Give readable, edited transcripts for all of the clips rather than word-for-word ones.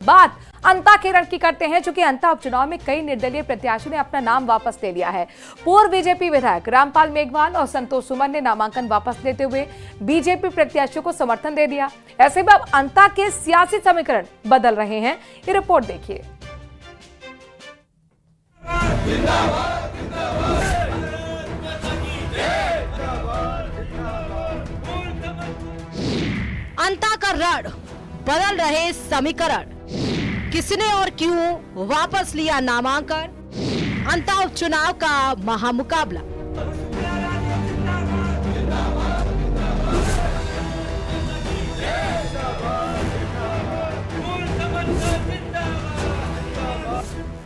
बात अंता केरल की करते हैं, चूंकि अंता उपचुनाव में कई निर्दलीय प्रत्याशियों ने अपना नाम वापस ले लिया है। पूर्व बीजेपी विधायक रामपाल मेघवाल और संतोष सुमन ने नामांकन वापस लेते हुए बीजेपी प्रत्याशियों को समर्थन दे दिया। ऐसे में अब अंता के सियासी समीकरण बदल रहे हैं। ये रिपोर्ट देखिए। अंता का रण, बदल रहे समीकरण, किसने और क्यों वापस लिया नामांकन, अंता उपचुनाव का महामुकाबला।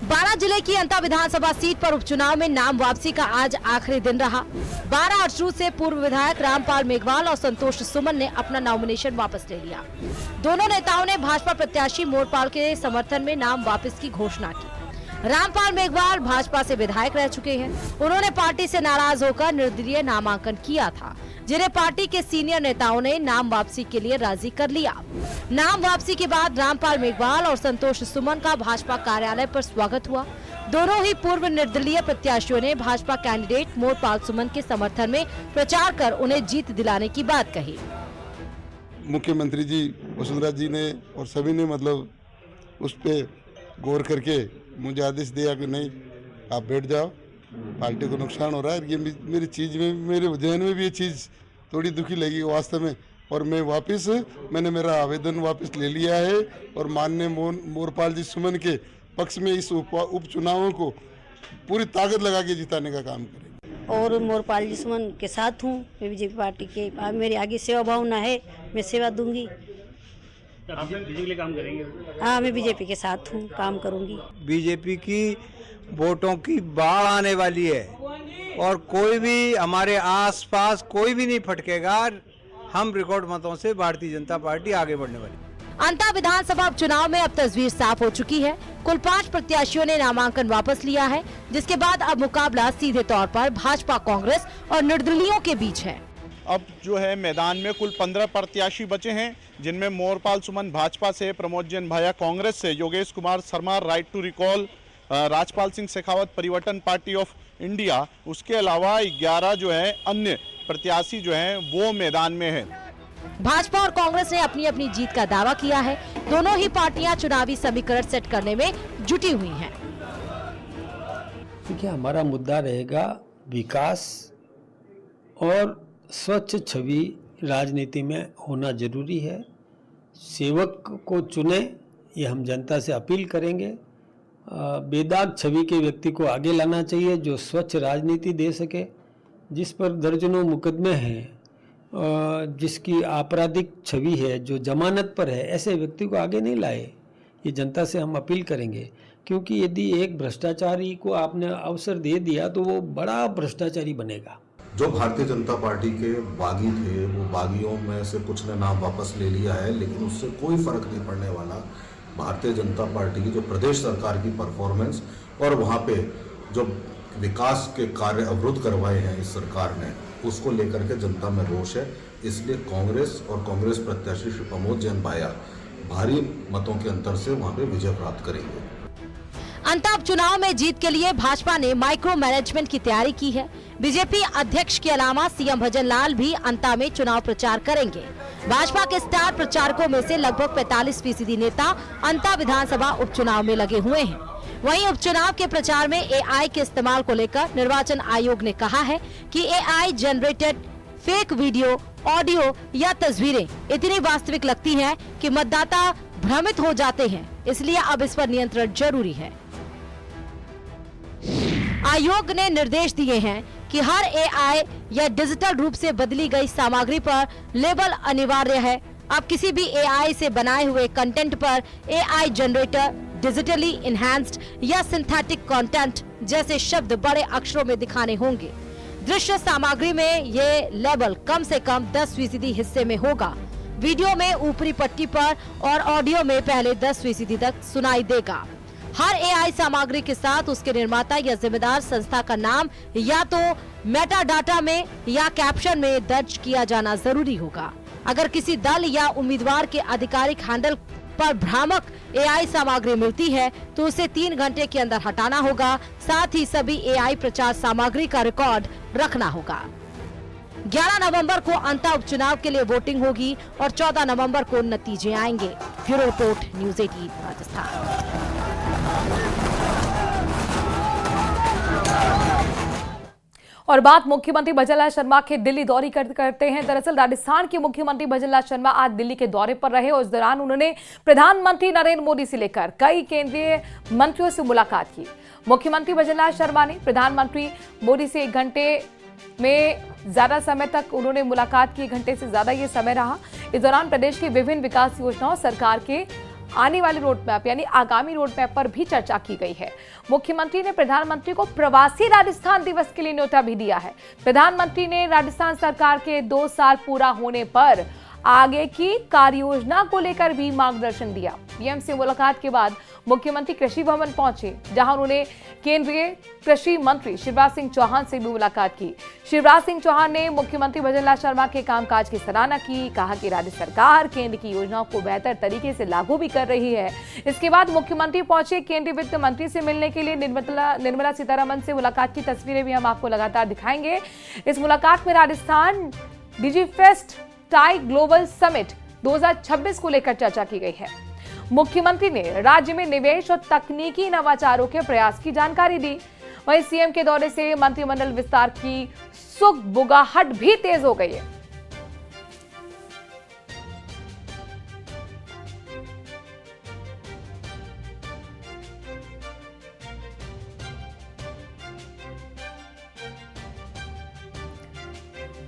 बारां जिले की अंता विधानसभा सीट पर उपचुनाव में नाम वापसी का आज आखिरी दिन रहा। 12 अक्टूबर से पूर्व विधायक रामपाल मेघवाल और संतोष सुमन ने अपना नॉमिनेशन वापस ले लिया। दोनों नेताओं ने भाजपा प्रत्याशी मोरपाल के समर्थन में नाम वापस की घोषणा की। रामपाल मेघवाल भाजपा से विधायक रह चुके हैं। उन्होंने पार्टी से नाराज होकर निर्दलीय नामांकन किया था, जिन्हें पार्टी के सीनियर नेताओं ने नाम वापसी के लिए राजी कर लिया। नाम वापसी के बाद रामपाल मेघवाल और संतोष सुमन का भाजपा कार्यालय पर स्वागत हुआ। दोनों ही पूर्व निर्दलीय प्रत्याशियों ने भाजपा कैंडिडेट मोरपाल सुमन के समर्थन में प्रचार कर उन्हें जीत दिलाने की बात कही। मुख्यमंत्री जी वसुंधरा जी ने और सभी ने मतलब उस पे गौर करके मुझे आदेश दिया कि नहीं, आप बैठ जाओ, पार्टी को नुकसान हो रहा है। ये मेरी चीज़ में, मेरे जहन में भी ये चीज़ थोड़ी दुखी लगी वास्तव में। और मैंने मेरा आवेदन वापस ले लिया है और माननीय मोरपाल जी सुमन के पक्ष में इस उपचुनावों को पूरी ताकत लगा के जिताने का काम करेंगे। और मोरपाल जी सुमन के साथ हूँ। मैं बीजेपी पार्टी के, मेरी आगे सेवा भावना है, मैं सेवा दूंगी। आप बीजेपी के लिए काम करेंगे? हाँ, मैं बीजेपी के साथ हूँ, काम करूंगी। बीजेपी की वोटों की बाढ़ आने वाली है और कोई भी हमारे आसपास कोई भी नहीं फटकेगा। हम रिकॉर्ड मतों से भारतीय जनता पार्टी आगे बढ़ने वाली। अंता विधानसभा उपचुनाव में अब तस्वीर साफ हो चुकी है। कुल 5 प्रत्याशियों ने नामांकन वापस लिया है, जिसके बाद अब मुकाबला सीधे तौर पर भाजपा, कांग्रेस और निर्दलीयों के बीच है। अब जो है मैदान में कुल 15 प्रत्याशी बचे हैं, जिनमें मोरपाल सुमन भाजपा से, प्रमोद जैन भाया कांग्रेस से, Yogesh Kumar Sharma right to recall, Rajpal Singh Shekhawat Parivartan party of India, उसके अलावा 11 जो है अन्य प्रत्याशी जो हैं वो मैदान में हैं। भाजपा और कांग्रेस ने अपनी अपनी जीत का दावा किया है। दोनों ही पार्टियां चुनावी समीकरण सेट करने में जुटी हुई हैं। देखिए, हमारा मुद्दा रहेगा विकास और स्वच्छ छवि राजनीति में होना जरूरी है। सेवक को चुने, ये हम जनता से अपील करेंगे। बेदाग छवि के व्यक्ति को आगे लाना चाहिए जो स्वच्छ राजनीति दे सके। जिस पर दर्जनों मुकदमे हैं, जिसकी आपराधिक छवि है, जो जमानत पर है, ऐसे व्यक्ति को आगे नहीं लाए। ये जनता से हम अपील करेंगे, क्योंकि यदि एक भ्रष्टाचारी को आपने अवसर दे दिया तो वो बड़ा भ्रष्टाचारी बनेगा। जो भारतीय जनता पार्टी के बागी थे, वो बागियों में से कुछ ने नाम वापस ले लिया है, लेकिन उससे कोई फर्क नहीं पड़ने वाला। भारतीय जनता पार्टी की जो प्रदेश सरकार की परफॉर्मेंस और वहाँ पे जो विकास के कार्य अवरुद्ध करवाए हैं इस सरकार ने, उसको लेकर के जनता में रोष है। इसलिए कांग्रेस और कांग्रेस प्रत्याशी श्री प्रमोद जैन भाया भारी मतों के अंतर से वहाँ पे विजय प्राप्त करेंगे। अंता उपचुनाव में जीत के लिए भाजपा ने माइक्रो मैनेजमेंट की तैयारी की है। बीजेपी अध्यक्ष के अलावा सीएम भजन लाल भी अंता में चुनाव प्रचार करेंगे। भाजपा के स्टार प्रचारकों में से लगभग 45% नेता अंता विधानसभा उपचुनाव में लगे हुए हैं। वहीं उपचुनाव के प्रचार में AI के इस्तेमाल को लेकर निर्वाचन आयोग ने कहा है कि AI generated fake video, audio या तस्वीरें इतनी वास्तविक लगती हैं कि मतदाता भ्रमित हो जाते हैं। इसलिए अब इस पर नियंत्रण जरूरी है। आयोग ने निर्देश दिए हैं कि हर AI या डिजिटल रूप से बदली गई सामग्री पर लेबल अनिवार्य है। अब किसी भी AI से बनाए हुए कंटेंट पर AI जनरेटर, डिजिटली इनहैंस्ड या सिंथेटिक कंटेंट जैसे शब्द बड़े अक्षरों में दिखाने होंगे। दृश्य सामग्री में ये लेबल कम से कम 10% हिस्से में होगा। वीडियो में ऊपरी पट्टी पर और ऑडियो में पहले 10% तक सुनाई देगा। हर AI सामग्री के साथ उसके निर्माता या जिम्मेदार संस्था का नाम या तो मेटा डाटा में या कैप्शन में दर्ज किया जाना जरूरी होगा। अगर किसी दल या उम्मीदवार के आधिकारिक हैंडल पर भ्रामक एआई सामग्री मिलती है तो उसे 3 घंटे के अंदर हटाना होगा। साथ ही सभी एआई प्रचार सामग्री का रिकॉर्ड रखना होगा। 11 नवंबर को अंता उपचुनाव के लिए वोटिंग होगी और 14 नवंबर को नतीजे आएंगे। Bureau report, news 18 Rajasthan. और बात मुख्यमंत्री भजनलाल शर्मा के दिल्ली दौरे करते हैं। दरअसल राजस्थान के मुख्यमंत्री भजनलाल शर्मा आज दिल्ली के दौरे पर रहे और इस दौरान उन्होंने प्रधानमंत्री नरेंद्र मोदी से लेकर कई केंद्रीय मंत्रियों से मुलाकात की। मुख्यमंत्री भजनलाल शर्मा ने प्रधानमंत्री मोदी से 1 घंटे में ज्यादा समय तक उन्होंने मुलाकात की। 1 घंटे से ज्यादा ये समय रहा। इस दौरान प्रदेश की विभिन्न विकास योजनाओं, सरकार के आने वाले रोड मैप यानी आगामी रोड मैप पर भी चर्चा की गई है। मुख्यमंत्री ने प्रधानमंत्री को प्रवासी राजस्थान दिवस के लिए न्योता भी दिया है। प्रधानमंत्री ने राजस्थान सरकार के 2 साल पूरा होने पर आगे की कार्य योजना को लेकर भी मार्गदर्शन दिया। पीएम से मुलाकात के बाद मुख्यमंत्री कृषि भवन पहुंचे, जहां उन्होंने केंद्रीय कृषि मंत्री शिवराज सिंह चौहान से भी मुलाकात की। शिवराज सिंह चौहान ने मुख्यमंत्री भजनलाल शर्मा के कामकाज की सराहना की। कहा कि राज्य सरकार केंद्र की योजनाओं को बेहतर तरीके से लागू भी कर रही है। इसके बाद मुख्यमंत्री पहुंचे केंद्रीय वित्त मंत्री से मिलने के लिए। निर्मला सीतारमण से मुलाकात की तस्वीरें भी हम आपको लगातार दिखाएंगे। इस मुलाकात में Rajasthan Digifest tie global summit 2026 को लेकर चर्चा की गई है। मुख्यमंत्री ने राज्य में निवेश और तकनीकी नवाचारों के प्रयास की जानकारी दी। वहीं सीएम के दौरे से मंत्रिमंडल विस्तार की सुगबुगाहट भी तेज हो गई है।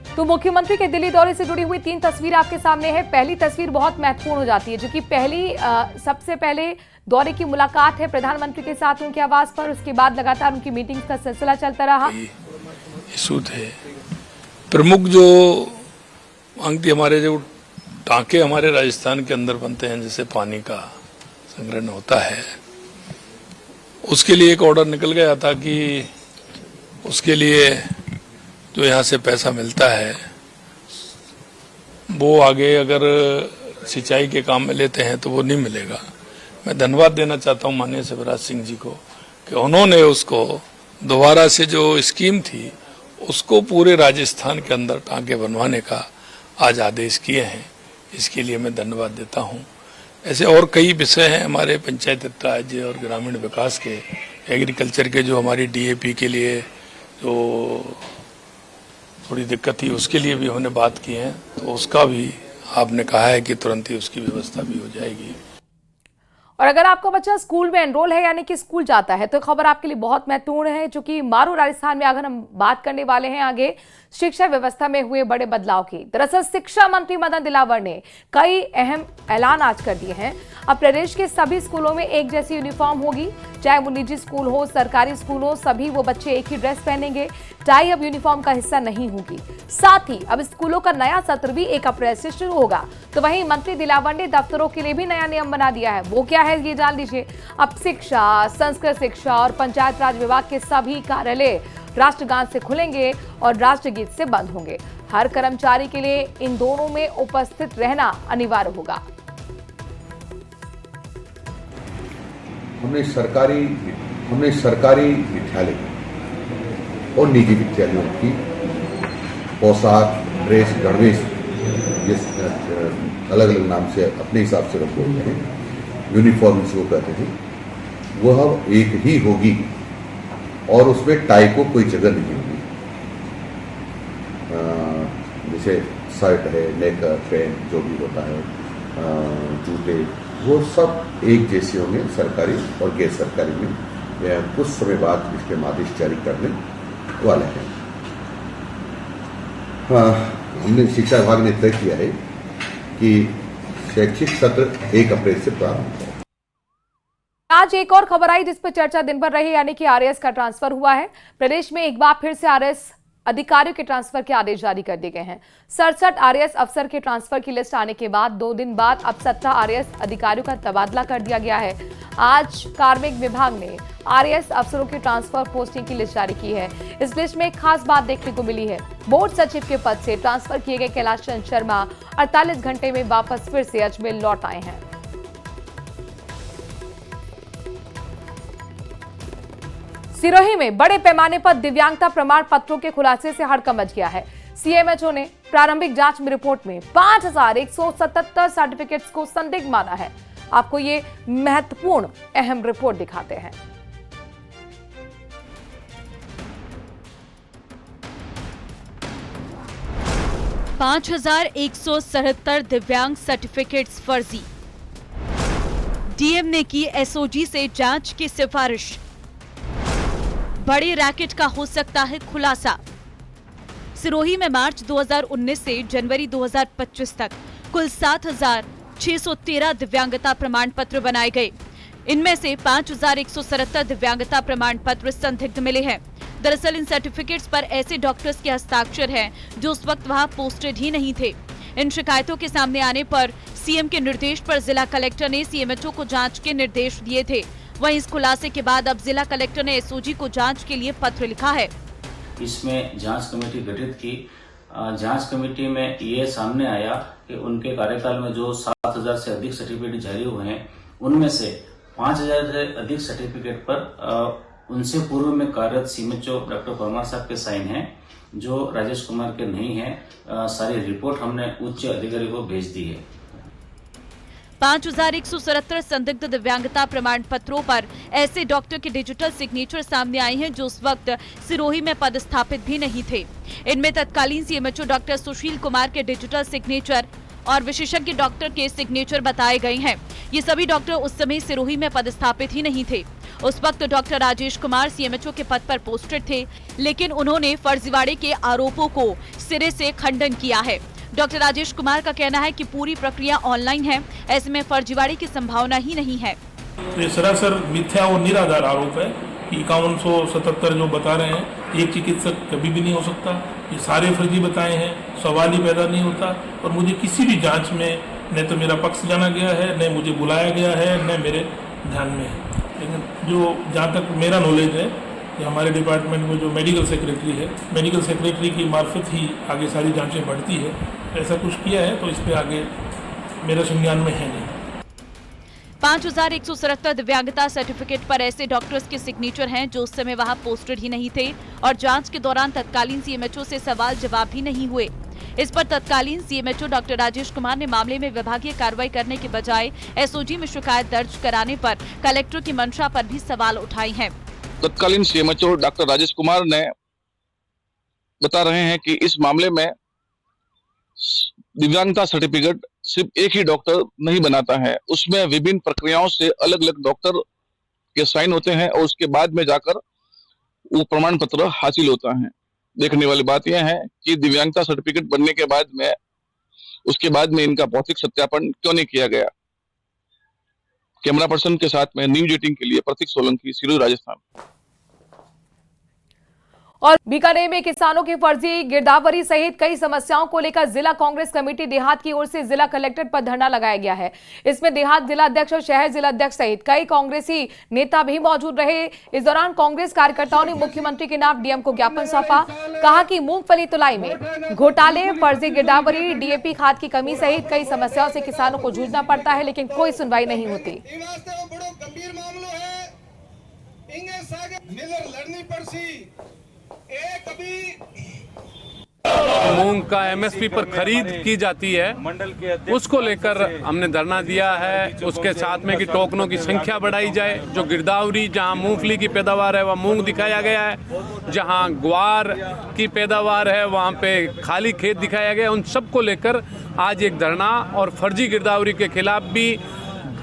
तो मुख्यमंत्री के दिल्ली दौरे से जुड़ी हुई 3 तस्वीर आपके सामने है। पहली तस्वीर बहुत महत्वपूर्ण हो जाती है, जो कि सबसे पहले दौरे की मुलाकात है प्रधानमंत्री के साथ उनके आवास पर। उसके बाद लगातार उनकी मीटिंग्स का सिलसिला चलता रहा। इशू थे प्रमुख जो अंक हमारे जो टांके हमारे राजस्थान के अंदर बनते हैं, जैसे पानी का संग्रहण होता है, उसके लिए एक ऑर्डर निकल गया था कि उसके लिए जो यहाँ से पैसा मिलता है वो आगे अगर सिंचाई के काम में लेते हैं तो वो नहीं मिलेगा। मैं धन्यवाद देना चाहता हूँ माननीय शिवराज सिंह जी को कि उन्होंने उसको दोबारा से जो स्कीम थी उसको पूरे राजस्थान के अंदर टांके बनवाने का आज आदेश किए हैं। इसके लिए मैं धन्यवाद देता हूँ। ऐसे और कई विषय हैं हमारे पंचायत राज और ग्रामीण विकास के, एग्रीकल्चर के, जो हमारी डीएपी के लिए जो थोड़ी दिक्कत थी उसके लिए भी हमने बात की है, तो उसका भी आपने कहा है कि तुरंत ही उसकी व्यवस्था भी हो जाएगी। और अगर आपका बच्चा स्कूल में एनरोल है यानी कि स्कूल जाता है तो खबर आपके लिए बहुत महत्वपूर्ण है, क्योंकि मारू राजस्थान में अगर हम बात करने वाले हैं आगे शिक्षा व्यवस्था में हुए बड़े बदलाव की। दरअसल शिक्षा मंत्री मदन दिलावर ने कई अहम ऐलान आज कर दिए हैं। अब प्रदेश के सभी स्कूलों में एक जैसी यूनिफॉर्म होगी, चाहे वो निजी स्कूल हो, सरकारी स्कूल हो, सभी वो बच्चे एक ही ड्रेस पहनेंगे। टाई अब यूनिफॉर्म का हिस्सा नहीं होगी। साथ ही अब स्कूलों का नया सत्र भी 1 अप्रैल से शुरू होगा। तो वहीं मंत्री दिलावर ने दफ्तरों के लिए भी नया नियम बना दिया है। वो क्या है ये जान लीजिए। अब शिक्षा, संस्कृत शिक्षा और पंचायत राज विभाग के सभी कार्यालय राष्ट्रगान से खुलेंगे और राष्ट्रगीत से बंद होंगे। हर कर्मचारी के लिए इन दोनों में उपस्थित रहना अनिवार्य होगा। हमने सरकारी विद्यालय और निजी विद्यालयों की पोशाक, ड्रेस, गणवेश, जिस अलग अलग नाम से अपने हिसाब से रख बोलते हैं, यूनिफॉर्म जो कहते हैं, वह एक ही होगी और उसमें टाई को कोई जगह नहीं होगी। जैसे शर्ट है, नेकर, पैंट जो भी होता है, जूते, वो सब एक जैसे होंगे सरकारी और गैर सरकारी में। कुछ समय बाद इसके आदेश जारी करने वाले हैं। हमने शिक्षा विभाग ने तय किया है कि शैक्षिक सत्र 1 अप्रैल से प्रारंभ होगा। आज एक और खबर आई जिस पर चर्चा दिन भर रही, यानी कि आरएएस का ट्रांसफर हुआ है। प्रदेश में एक बार फिर से आरएएस अधिकारियों के ट्रांसफर के आदेश जारी कर दिए गए हैं। 67 आरएएस अफसर के ट्रांसफर की लिस्ट आने के बाद 2 दिन बाद अब 17 आरएएस अधिकारियों का तबादला कर दिया गया है। आज कार्मिक विभाग ने आरएएस अफसरों के ट्रांसफर पोस्टिंग की लिस्ट जारी की है। इस लिस्ट में एक खास बात देखने को मिली है। बोर्ड सचिव के पद से ट्रांसफर किए गए कैलाश चंद्र शर्मा 48 घंटे में वापस फिर से अजमेर लौट आए हैं। सिरोही में बड़े पैमाने पर दिव्यांगता प्रमाण पत्रों के खुलासे से हड़कंप मच गया है। सीएमएचओ ने प्रारंभिक जांच में रिपोर्ट में 5177 सर्टिफिकेट्स को संदिग्ध माना है। आपको ये महत्वपूर्ण अहम रिपोर्ट दिखाते हैं। पांच 5177 दिव्यांग सर्टिफिकेट्स फर्जी। डीएम ने की एसओजी से जांच की सिफारिश। बड़े रैकेट का हो सकता है खुलासा। सिरोही में मार्च 2019 से जनवरी 2025 तक कुल 7613 दिव्यांगता प्रमाण पत्र बनाए गए। इनमें से 5177 दिव्यांगता प्रमाण पत्र संदिग्ध मिले हैं। दरअसल इन सर्टिफिकेट्स पर ऐसे डॉक्टर्स के हस्ताक्षर हैं जो उस वक्त वहां पोस्टेड ही नहीं थे। इन शिकायतों के सामने आने पर सीएम के निर्देश पर जिला कलेक्टर ने सीएमएचओ को जांच के निर्देश दिए थे। वहीं इस खुलासे के बाद अब जिला कलेक्टर ने एसओजी को जांच के लिए पत्र लिखा है। इसमें जांच कमेटी गठित की। जांच कमेटी में ये सामने आया कि उनके कार्यकाल में जो 7000 से अधिक सर्टिफिकेट जारी हुए हैं, उनमें से 5000 से अधिक सर्टिफिकेट पर उनसे पूर्व में कार्यरत सीएमएचओ डॉक्टर परमार साहब के साइन हैं, जो राजेश कुमार के नहीं है। सारी रिपोर्ट हमने उच्च अधिकारी को भेज दी है। 5177 संदिग्ध दिव्यांगता प्रमाण पत्रों पर ऐसे डॉक्टर के डिजिटल सिग्नेचर सामने आए हैं जो उस वक्त सिरोही में पदस्थापित भी नहीं थे। इनमें तत्कालीन सीएमएचओ डॉक्टर सुशील कुमार के डिजिटल सिग्नेचर और विशेषज्ञ डॉक्टर के सिग्नेचर बताए गए हैं। ये सभी डॉक्टर उस समय सिरोही में पदस्थापित ही नहीं थे। उस वक्त डॉक्टर राजेश कुमार सीएमएचओ के पद पर पोस्टेड थे, लेकिन उन्होंने फर्जीवाड़े के आरोपों को सिरे से खंडन किया है। डॉक्टर राजेश कुमार का कहना है कि पूरी प्रक्रिया ऑनलाइन है, ऐसे में फर्जीवाड़े की संभावना ही नहीं है। ये सरासर मिथ्या और निराधार आरोप है कि 5177 जो बता रहे हैं, एक चिकित्सक कभी भी नहीं हो सकता। ये सारे फर्जी बताए हैं, सवाल ही पैदा नहीं होता। और मुझे किसी भी जांच में न तो मेरा पक्ष जाना गया है, न मुझे बुलाया गया है, न मेरे ध्यान में है। लेकिन जो जहाँ तक मेरा नॉलेज है कि हमारे डिपार्टमेंट में जो मेडिकल सेक्रेटरी है, मेडिकल सेक्रेटरी की मार्फत ही आगे सारी जांचें बढ़ती है। ऐसा कुछ किया है तो इस पे आगे मेरे संज्ञान में है नहीं। 5177 दिव्यांगता सर्टिफिकेट पर ऐसे डॉक्टर्स के सिग्नेचर हैं जो उस समय वहां पोस्टेड ही नहीं थे और जांच के दौरान तत्कालीन सीएमएचओ से सवाल जवाब भी नहीं हुए। इस पर तत्कालीन सीएमएचओ डॉक्टर राजेश कुमार ने मामले में विभागीय कार्रवाई करने के बजाय एसओजी में शिकायत दर्ज कराने पर कलेक्टर की मंशा पर भी सवाल उठाए हैं। तत्कालीन सीएमएचओ डॉक्टर राजेश कुमार ने बता रहे हैं कि इस मामले में दिव्यांगता सर्टिफिकेट सिर्फ एक ही डॉक्टर नहीं बनाता है, उसमें विभिन्न प्रक्रियाओं से अलग अलग डॉक्टर के साइन होते हैं और उसके बाद में जाकर वो प्रमाण पत्र हासिल होता है। देखने वाली बात यह है कि दिव्यांगता सर्टिफिकेट बनने के बाद में उसके बाद में इनका भौतिक सत्यापन क्यों नहीं किया गया। कैमरा पर्सन के साथ में न्यूज 18 के लिए प्रतीक सोलंकी, सिरोही, राजस्थान। और बीकानेर में किसानों की फर्जी गिरदावरी सहित कई समस्याओं को लेकर जिला कांग्रेस कमेटी देहात की ओर से जिला कलेक्टर पर धरना लगाया गया है। इसमें देहात जिला अध्यक्ष और शहर जिला अध्यक्ष सहित कई कांग्रेसी नेता भी मौजूद रहे। इस दौरान कांग्रेस कार्यकर्ताओं ने मुख्यमंत्री के नाम डीएम को ज्ञापन सौंपा। कहा कि मूंगफली तुलाई में घोटाले, फर्जी गिरदावरी, डीएपी खाद की कमी सहित कई समस्याओं से किसानों को जूझना पड़ता है, लेकिन कोई सुनवाई नहीं होती। मूंग का एमएसपी पर खरीद की जाती है, उसको लेकर हमने धरना दिया है। उसके साथ में कि टोकनों की संख्या बढ़ाई जाए। जो गिरदावरी, जहां मूंगफली की पैदावार है वह मूंग दिखाया गया है, जहां ग्वार की पैदावार है वहां पे खाली खेत दिखाया गया। उन सबको लेकर आज एक धरना और फर्जी गिरदावरी के खिलाफ भी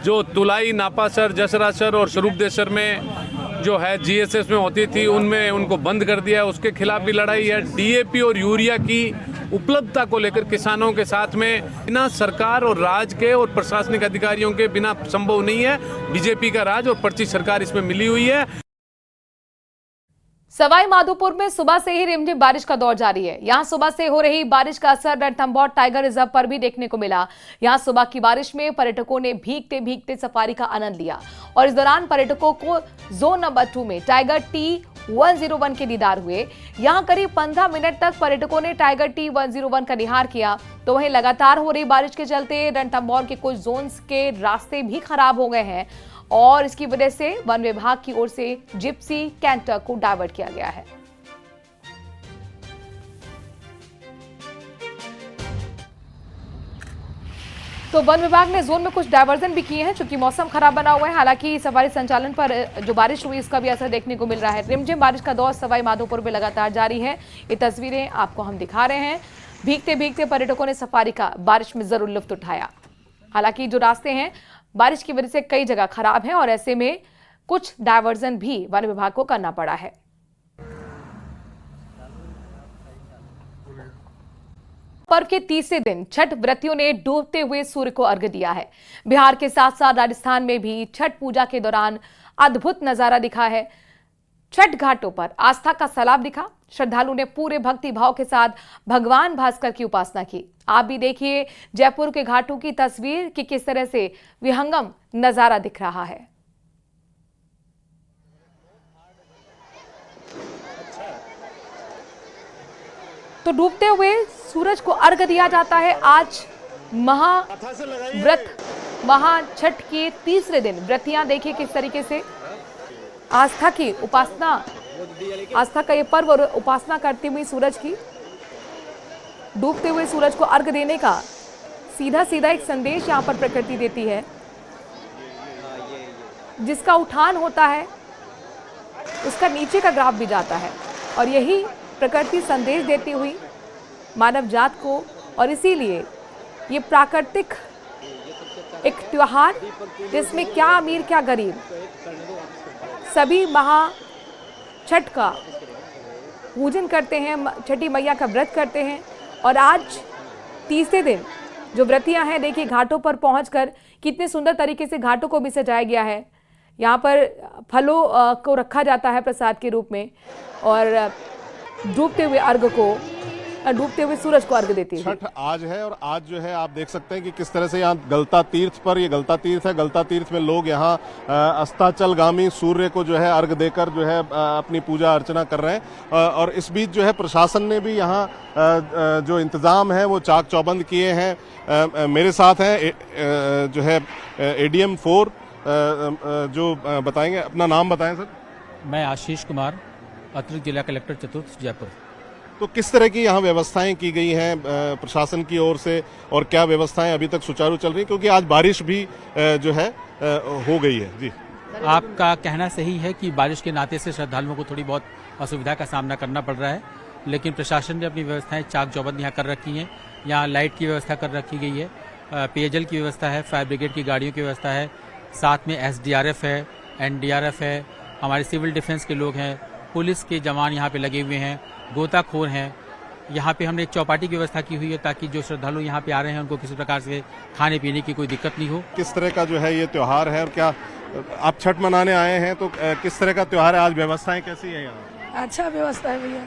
जो तुलाई नापासर, जसरासर और स्वरूपदेसर में जो है जीएसएस में होती थी उनमें उनको बंद कर दिया है, उसके खिलाफ भी लड़ाई है। डीएपी और यूरिया की उपलब्धता को लेकर किसानों के साथ में बिना सरकार और राज्य के और प्रशासनिक अधिकारियों के बिना संभव नहीं है। बीजेपी का राज और पर्ची सरकार इसमें मिली हुई है। सवाई माधोपुर में सुबह से ही रिमझिम बारिश का दौर जारी है। यहां सुबह से हो रही बारिश का असर रणथंभौर टाइगर रिजर्व पर भी देखने को मिला। यहां सुबह की बारिश में पर्यटकों ने भीगते भीगते सफारी का आनंद लिया और इस दौरान पर्यटकों को जोन नंबर 2 में टाइगर T101 के दीदार हुए। यहां करीब 15 मिनट तक पर्यटकों ने टाइगर T101 का निहार किया। तो वहीं लगातार हो रही बारिश के चलते रणथंभौर के कुछ जोन्स के रास्ते भी खराब हो गए हैं और इसकी वजह से वन विभाग की ओर से जिप्सी कैंटर को डायवर्ट किया गया है। तो वन विभाग ने जोन में कुछ डायवर्जन भी किए हैं, चूंकि मौसम खराब बना हुआ है। हालांकि सवारी संचालन पर जो बारिश हुई इसका भी असर देखने को मिल रहा है। रिमझिम बारिश का दौर सवाई माधोपुर में लगातार जारी है। ये तस्वीरें आपको हम दिखा रहे हैं। भीगते भीगते पर्यटकों ने सफारी का बारिश में जरूर लुत्फ उठाया। हालांकि जो रास्ते हैं बारिश की वजह से कई जगह खराब हैं और ऐसे में कुछ डायवर्जन भी वन विभाग को करना पड़ा है। पर्व के तीसरे दिन छठ व्रतियों ने डूबते हुए सूर्य को अर्घ्य दिया है। बिहार के साथ साथ राजस्थान में भी छठ पूजा के दौरान अद्भुत नजारा दिखा है। छठ घाटों पर आस्था का सैलाब दिखा। श्रद्धालु ने पूरे भक्ति भाव के साथ भगवान भास्कर की उपासना की। आप भी देखिए जयपुर के घाटों की तस्वीर कि किस तरह से विहंगम नजारा दिख रहा है। तो डूबते हुए सूरज को अर्घ्य दिया जाता है। आज महाव्रत महाछठ के तीसरे दिन व्रतियां देखिए किस तरीके से आस्था की उपासना, आस्था का ये पर्व और उपासना करती हुई सूरज की, डूबते हुए सूरज को अर्घ्य देने का सीधा सीधा एक संदेश यहाँ पर प्रकृति देती है। जिसका उठान होता है उसका नीचे का ग्राफ भी जाता है और यही प्रकृति संदेश देती हुई मानव जात को। और इसीलिए ये प्राकृतिक एक त्योहार जिसमें क्या अमीर क्या गरीब सभी छठ का पूजन करते हैं, छठी मैया का व्रत करते हैं। और आज तीसरे दिन जो व्रतियां हैं देखिए घाटों पर पहुंचकर कितने सुंदर तरीके से घाटों को भी सजाया गया है। यहाँ पर फलों को रखा जाता है प्रसाद के रूप में और डूबते हुए सूरज को अर्घ्य देती है। छठ आज है और आज जो है आप देख सकते हैं कि किस तरह से यहाँ गलता तीर्थ पर, ये गलता तीर्थ है, गलता तीर्थ में लोग यहाँ अस्ताचलगामी सूर्य को जो है अर्घ्य देकर जो है अपनी पूजा अर्चना कर रहे हैं। और इस बीच जो है प्रशासन ने भी यहाँ जो इंतजाम है वो चाक चौबंद किए हैं। मेरे साथ हैं जो है ADM 4 जो बताएंगे। अपना नाम बताएं सर। मैं आशीष कुमार, अतिरिक्त जिला कलेक्टर चतुर्थ जयपुर। तो किस तरह की यहाँ व्यवस्थाएं की गई हैं प्रशासन की ओर से और क्या व्यवस्थाएं अभी तक सुचारू चल रही, क्योंकि आज बारिश भी जो है हो गई है? जी, आपका कहना सही है कि बारिश के नाते से श्रद्धालुओं को थोड़ी बहुत असुविधा का सामना करना पड़ रहा है, लेकिन प्रशासन ने अपनी व्यवस्थाएं चाक चौबंद यहाँ कर रखी हैं। यहाँ लाइट की व्यवस्था कर रखी गई है, पेयजल की व्यवस्था है, फायर ब्रिगेड की गाड़ियों की व्यवस्था है, साथ में SDRF है, NDRF है, हमारे सिविल डिफेंस के लोग हैं, पुलिस के जवान यहाँ पे लगे हुए हैं, गोताखोर हैं। यहाँ पे हमने एक चौपाटी की व्यवस्था की हुई है ताकि जो श्रद्धालु यहाँ पे आ रहे हैं उनको किसी प्रकार से खाने पीने की कोई दिक्कत नहीं हो। किस तरह का जो है ये त्योहार है और क्या आप छठ मनाने आए हैं तो किस तरह का त्योहार है? आज व्यवस्थाएं कैसी है यहाँ? अच्छा व्यवस्था है भैया,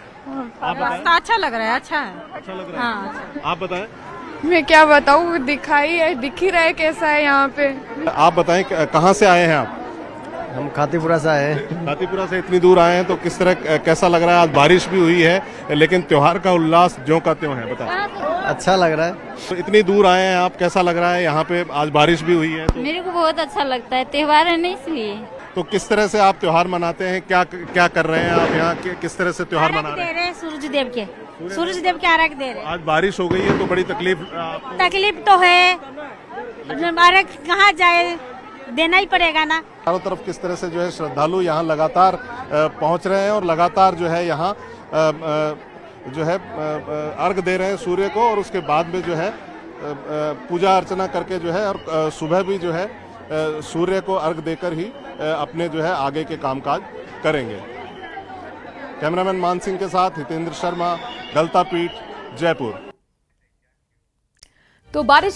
रास्ता अच्छा लग रहा है। अच्छा लग रहा है। आप बताएं। मैं क्या बताऊँ, दिख ही रहा है कैसा है यहाँ पे। आप बताएं कहाँ से आए हैं आप? हम खातीपुरा से आए हैं। खातीपुरा से इतनी दूर आए हैं तो किस तरह कैसा लग रहा है? आज बारिश भी हुई है लेकिन त्योहार का उल्लास ज्यों का त्यों है, बताएं। अच्छा लग रहा है। तो इतनी दूर आए हैं आप, कैसा लग रहा है? यहाँ पे आज बारिश भी हुई है तो मेरे को बहुत अच्छा लगता है, त्योहार है ना इसलिए। तो किस तरह से आप त्योहार मनाते हैं? क्या कर रहे हैं आप यहाँ? किस तरह से त्योहार मना रहे हैं? सूरज देव के अर्घ्य दे रहे हैं। आज बारिश हो गई है तो बड़ी तकलीफ तो है, अर्घ्य कहाँ जाए, देना ही पड़ेगा ना। चारों तरफ किस तरह से जो है श्रद्धालु यहाँ लगातार पहुँच रहे हैं और लगातार जो है यहाँ जो है अर्घ्य दे रहे हैं सूर्य को और उसके बाद में जो है पूजा अर्चना करके जो है और सुबह भी जो है सूर्य को अर्घ्य देकर ही अपने जो है आगे के कामकाज करेंगे। कैमरामैन मान सिंह के साथ हितेंद्र शर्मा, गलता पीठ, जयपुर। तो बारिश